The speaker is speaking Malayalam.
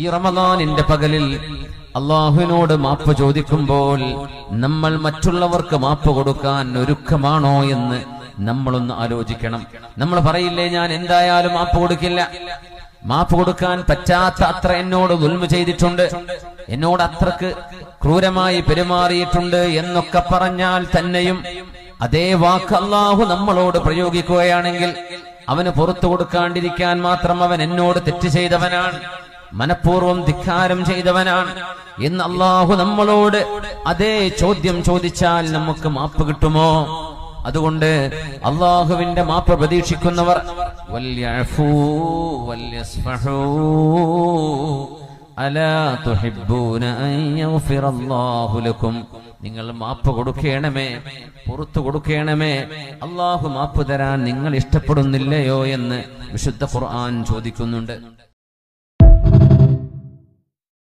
ഈ റമദാനിന്റെ പകലിൽ അള്ളാഹുവിനോട് മാപ്പ് ചോദിക്കുമ്പോൾ നമ്മൾ മറ്റുള്ളവർക്ക് മാപ്പ് കൊടുക്കാൻ ഒരുക്കമാണോ എന്ന് നമ്മളൊന്ന് ആലോചിക്കണം. നമ്മൾ പറയില്ലേ, ഞാൻ എന്തായാലും മാപ്പ് കൊടുക്കില്ല, മാപ്പ് കൊടുക്കാൻ പറ്റാത്ത അത്ര എന്നോട് ദുൽമ ചെയ്തിട്ടുണ്ട്, എന്നോട് അത്രക്ക് ക്രൂരമായി പെരുമാറിയിട്ടുണ്ട് എന്നൊക്കെ പറഞ്ഞാൽ തന്നെയും അതേ വാക്ക് അള്ളാഹു നമ്മളോട് പ്രയോഗിക്കുകയാണെങ്കിൽ അവന് പുറത്തു കൊടുക്കാണ്ടിരിക്കാൻ മാത്രം അവൻ എന്നോട് തെറ്റ് ചെയ്തവനാണ്, മനഃപൂർവ്വം ധിക്കാരം ചെയ്തവനാണ് എന്ന് അള്ളാഹു നമ്മളോട് അതേ ചോദ്യം ചോദിച്ചാൽ നമുക്ക് മാപ്പ് കിട്ടുമോ? അതുകൊണ്ട് അള്ളാഹുവിന്റെ മാപ്പ് പ്രതീക്ഷിക്കുന്നവർ വൽയഅഫൂ വൽയസ്ഫഹൂ അലാ തുഹിബ്ബൂന അൻ യഗ്ഫിറല്ലാഹു ലക്കും. നിങ്ങൾ മാപ്പ് കൊടുക്കണമേ, പുറത്തു കൊടുക്കണമേ, അള്ളാഹു മാപ്പ് തരാൻ നിങ്ങൾ ഇഷ്ടപ്പെടുന്നില്ലയോ എന്ന് വിശുദ്ധ ഖുർആൻ ചോദിക്കുന്നുണ്ട്.